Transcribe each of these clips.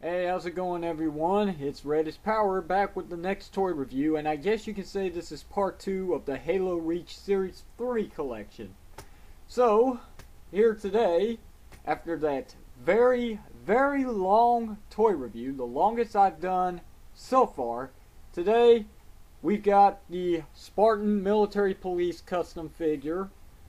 Hey, how's it going everyone? It's Reddish Power back with the next toy review, and I guess you can say this is part 2 of the Halo Reach Series 3 collection. So, here today, after that very long toy review, the longest I've done so far, today we've got the Spartan Military Police custom figure.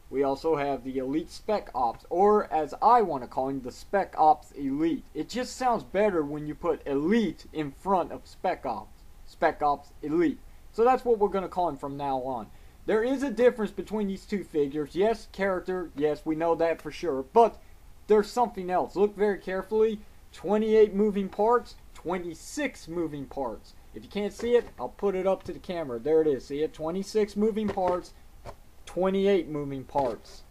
We also have the Elite Spec Ops, or as I want to call him, the Spec Ops Elite. It just sounds better when you put Elite in front of Spec Ops. Spec Ops Elite. So that's what we're going to call him from now on. There is a difference between these two figures. Yes, character, yes, we know that for sure. But there's something else. Look very carefully. 28 moving parts, 26 moving parts. If you can't see it, I'll put it up to the camera. There it is. See it? 26 moving parts. 28 moving parts.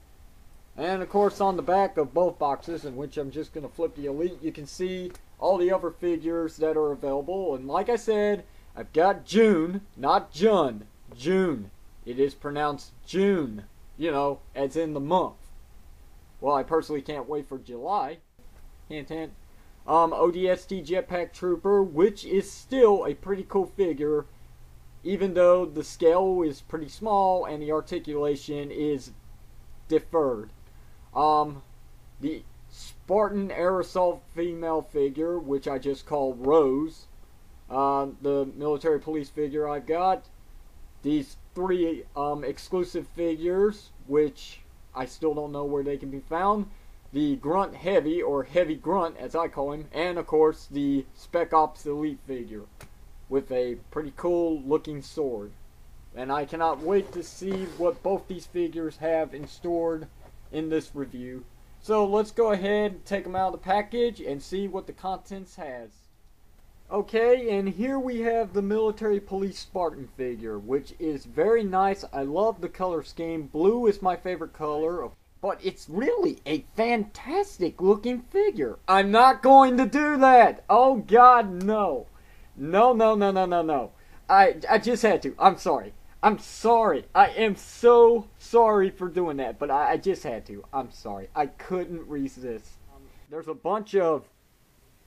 And of course on the back of both boxes, in which I'm just going to flip the Elite, you can see all the other figures that are available. And like I said, I've got June, not Jun. June. It is pronounced June, you know, as in the month. Well, I personally can't wait for July. Hint hint. ODST Jetpack Trooper, which is still a pretty cool figure, even though the scale is pretty small and the articulation is deferred. The Spartan Air Assault female figure, which I just call Rose. The military police figure I've got. These three exclusive figures, which I still don't know where they can be found. The Grunt Heavy, or Heavy Grunt as I call him. And of course the Spec Ops Elite figure, with a pretty cool looking sword. And I cannot wait to see what both these figures have in store in this review. So let's go ahead and take them out of the package and see what the contents has. Okay, and here we have the military police Spartan figure, which is very nice. I love the color scheme. Blue is my favorite color, but it's really a fantastic looking figure. I'm not going to do that. Oh God, no. No. I just had to. I'm sorry. I'm sorry. I am so sorry for doing that, but I just had to. I'm sorry. I couldn't resist. There's a bunch of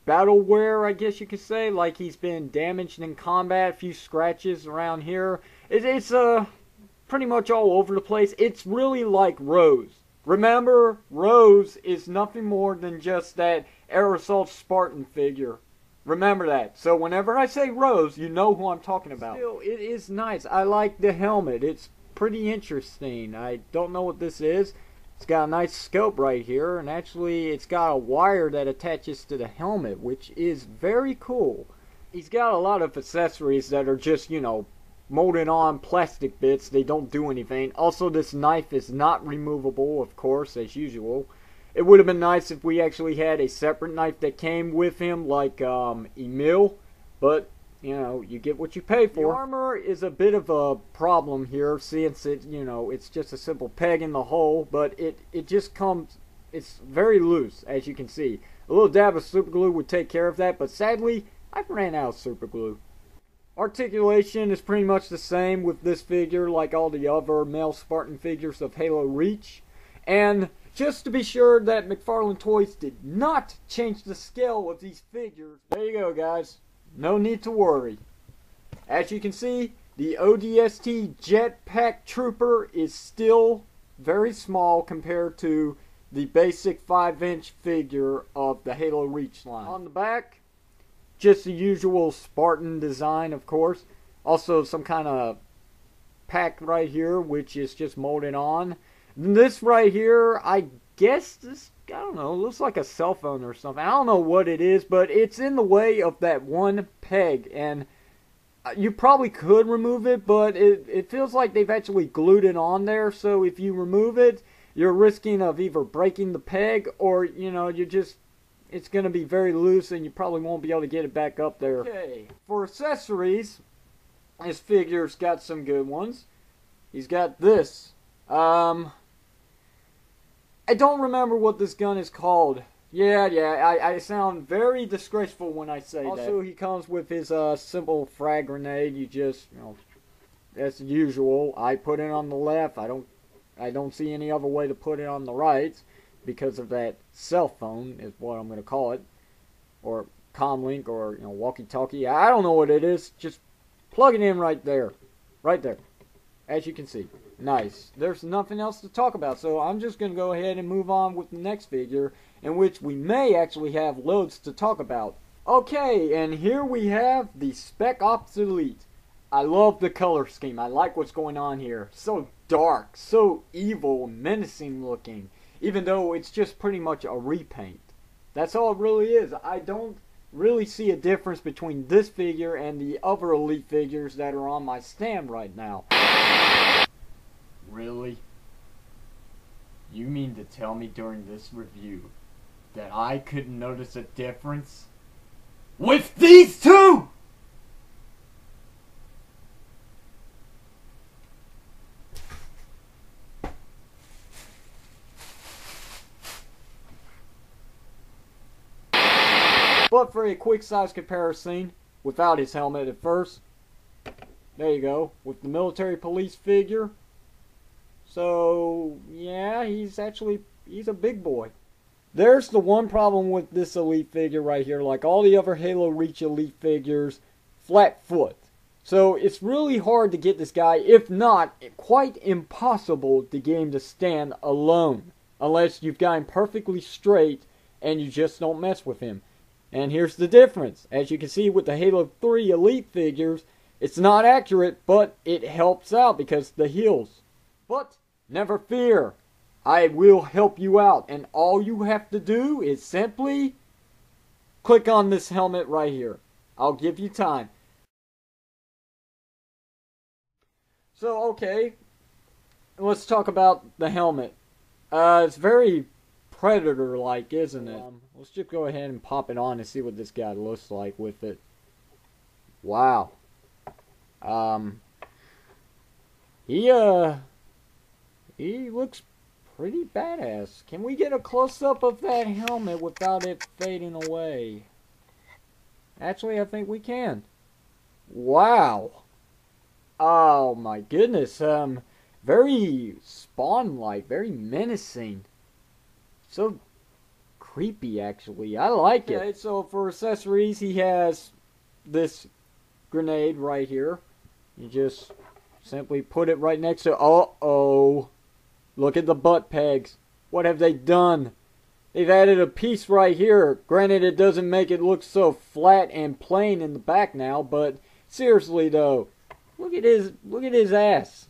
battle wear, I guess you could say, like he's been damaged in combat, a few scratches around here. It's pretty much all over the place. It's really like Rose. Remember, Rose is nothing more than just that Air Assault Spartan figure. Remember that. So whenever I say Rose, you know who I'm talking about. Still, it is nice. I like the helmet. It's pretty interesting. I don't know what this is. It's got a nice scope right here, and actually it's got a wire that attaches to the helmet, which is very cool. He's got a lot of accessories that are just, you know, molded on plastic bits. They don't do anything. Also, this knife is not removable, of course, as usual. It would have been nice if we actually had a separate knife that came with him, like Emil, but, you know, you get what you pay for. The armor is a bit of a problem here, since it, you know, it's just a simple peg in the hole, but it just comes, it's very loose, as you can see. A little dab of super glue would take care of that, but sadly, I've ran out of super glue. Articulation is pretty much the same with this figure, like all the other male Spartan figures of Halo Reach, and just to be sure that McFarlane Toys did not change the scale of these figures. There you go, guys. No need to worry. As you can see, the ODST Jetpack Trooper is still very small compared to the basic 5-inch figure of the Halo Reach line. On the back, just the usual Spartan design, of course. Also some kind of pack right here, which is just molded on. This right here, I guess this, I don't know, looks like a cell phone or something. I don't know what it is, but it's in the way of that one peg, and you probably could remove it, but it feels like they've actually glued it on there, so if you remove it, you're risking of either breaking the peg, or, you know, it's going to be very loose, and you probably won't be able to get it back up there. Okay, for accessories, this figure's got some good ones. He's got this. I don't remember what this gun is called. Yeah, I sound very disgraceful when I say that. Also, he comes with his simple frag grenade. You just, you know, as usual, I put it on the left. I don't see any other way to put it on the right because of that cell phone is what I'm going to call it. Or comlink or walkie-talkie. I don't know what it is. Just plug it in right there. Right there. As you can see. Nice. There's nothing else to talk about, so I'm just going to go ahead and move on with the next figure, in which we may actually have loads to talk about. Okay, and here we have the Spec Ops Elite. I love the color scheme. I like what's going on here. So dark, so evil, menacing looking, even though it's just pretty much a repaint. That's all it really is. I don't really see a difference between this figure and the other Elite figures that are on my stand right now. Really? You mean to tell me during this review that I couldn't notice a difference with these two? But for a quick size comparison, without his helmet at first, there you go, with the military police figure. So, yeah, he's a big boy. There's the one problem with this Elite figure right here. Like all the other Halo Reach Elite figures, flat foot. So it's really hard to get this guy, if not quite impossible to get him to stand alone. Unless you've got him perfectly straight and you just don't mess with him. And here's the difference. As you can see with the Halo 3 Elite figures, it's not accurate, but it helps out because the heels. But never fear, I will help you out, and all you have to do is simply click on this helmet right here. I'll give you time. So, okay, let's talk about the helmet. It's very Predator-like, isn't it? Let's just go ahead and pop it on and see what this guy looks like with it. Wow. He looks pretty badass. Can we get a close-up of that helmet without it fading away? Actually, I think we can. Wow. Oh my goodness. Very Spawn-like, very menacing. So creepy, actually. I like it. Okay, so for accessories, he has this grenade right here. You just simply put it right next to... Uh-oh. Look at the butt pegs. What have they done? They've added a piece right here. Granted, it doesn't make it look so flat and plain in the back now, but seriously though, look at his ass.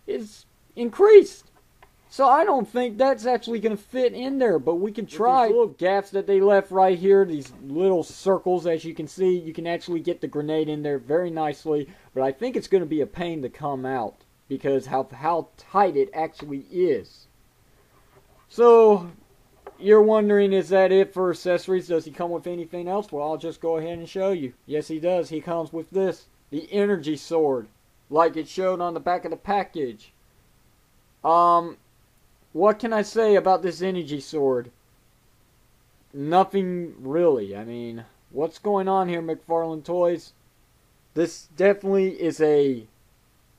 It's increased. So I don't think that's actually going to fit in there, but we can try. These little gaps that they left right here, these little circles, as you can see, you can actually get the grenade in there very nicely, but I think it's going to be a pain to come out because how tight it actually is. So you're wondering, is that it for accessories? Does he come with anything else? Well, I'll just go ahead and show you. Yes, he does. He comes with this, the energy sword, like it showed on the back of the package. What can I say about this energy sword? Nothing really. I mean, what's going on here, McFarlane Toys? This definitely is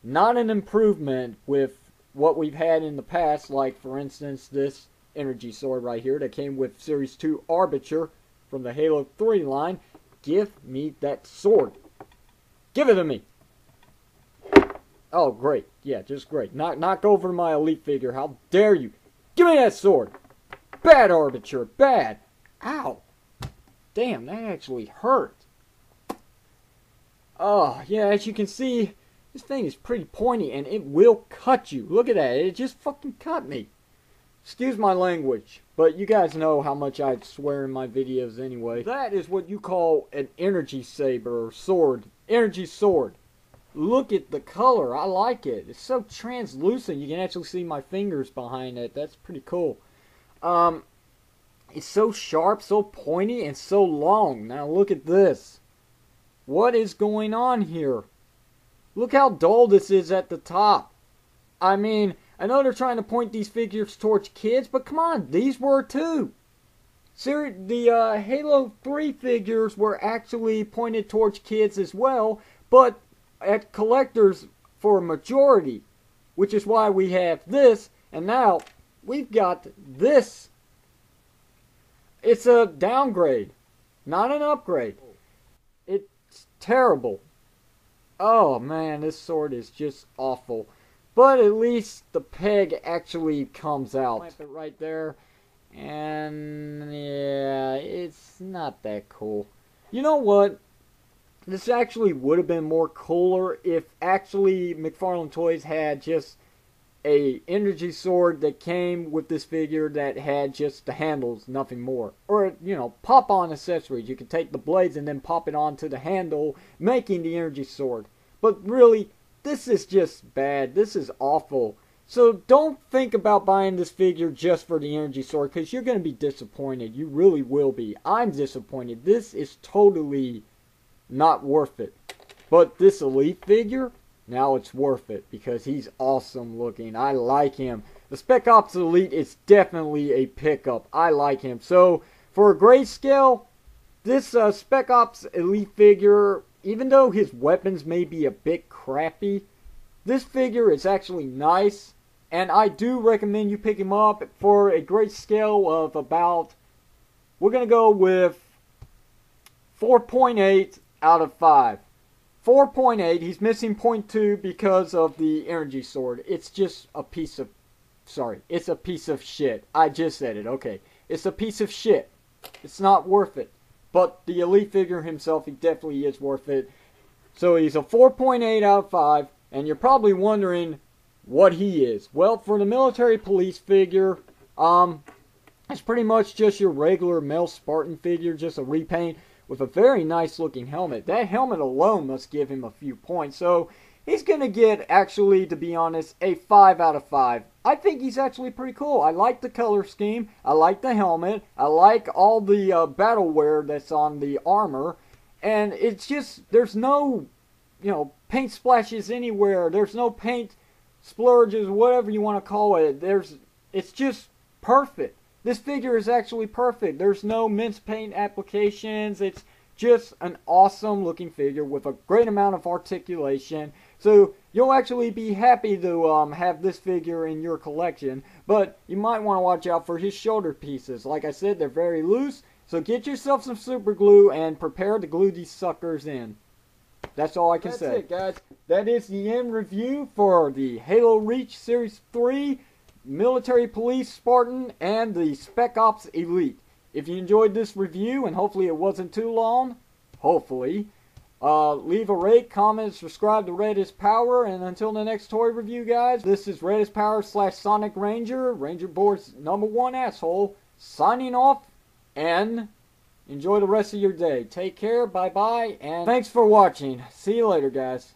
not an improvement with what we've had in the past, like for instance this energy sword right here that came with Series 2 Arbiter from the Halo 3 line. Give me that sword. Give it to me. Oh, great. Yeah, just great. Knock over my Elite figure. How dare you? Give me that sword. Bad Arbiter. Bad. Ow. Damn, that actually hurt. Oh, yeah, as you can see, this thing is pretty pointy and it will cut you. Look at that. It just fucking cut me. Excuse my language, but you guys know how much I swear in my videos anyway. That is what you call an energy saber or sword. Energy sword. Look at the color. I like it. It's so translucent. You can actually see my fingers behind it. That's pretty cool. It's so sharp, so pointy, and so long. Now look at this. What is going on here? Look how dull this is at the top. I mean, I know they're trying to point these figures towards kids, but come on, these were too. The Halo 3 figures were actually pointed towards kids as well, but at collectors for a majority, which is why we have this, and now we've got this. It's a downgrade. Not an upgrade. It's terrible. Oh man, this sword is just awful. But at least the peg actually comes out. Clamp it right there. And yeah, it's not that cool. You know what? This actually would have been more cooler if actually McFarlane Toys had just a energy sword that came with this figure that had just the handles, nothing more. Or, you know, pop-on accessories. You could take the blades and then pop it onto the handle, making the energy sword. But really, this is just bad. This is awful. So don't think about buying this figure just for the energy sword, because you're going to be disappointed. You really will be. I'm disappointed. This is totally not worth it. But this Elite figure, now it's worth it because he's awesome looking. I like him. The Spec Ops Elite is definitely a pickup. I like him. So for a grayscale, this Spec Ops Elite figure, even though his weapons may be a bit crappy, this figure is actually nice. And I do recommend you pick him up for a grayscale of about, we're going to go with 4.8 out of 5. 4.8, he's missing 0.2 because of the energy sword. It's just a piece of, it's a piece of shit. I just said it, okay. It's a piece of shit. It's not worth it. But the Elite figure himself, he definitely is worth it. So he's a 4.8 out of 5, and you're probably wondering what he is. Well, for the military police figure, it's pretty much just your regular male Spartan figure, just a repaint with a very nice looking helmet. That helmet alone must give him a few points. So he's going to get, actually, to be honest, a 5 out of 5. I think he's actually pretty cool. I like the color scheme. I like the helmet. I like all the battle wear that's on the armor. And it's just, there's no, you know, paint splashes anywhere. There's no paint splurges, whatever you want to call it. It's just perfect. This figure is actually perfect. There's no mince paint applications. It's just an awesome looking figure with a great amount of articulation. So you'll actually be happy to have this figure in your collection. But you might want to watch out for his shoulder pieces. Like I said, they're very loose. So get yourself some super glue and prepare to glue these suckers in. That's all I can say. That's it, guys. That is the end review for the Halo Reach Series 3 Military Police Spartan and the Spec Ops Elite. If you enjoyed this review, and hopefully it wasn't too long, hopefully, leave a rate, comment, subscribe to Red is Power, and until the next toy review, guys, this is Red is Power / Sonic Ranger, Ranger Board's #1 asshole, signing off, and enjoy the rest of your day. Take care, bye-bye, and thanks for watching. See you later, guys.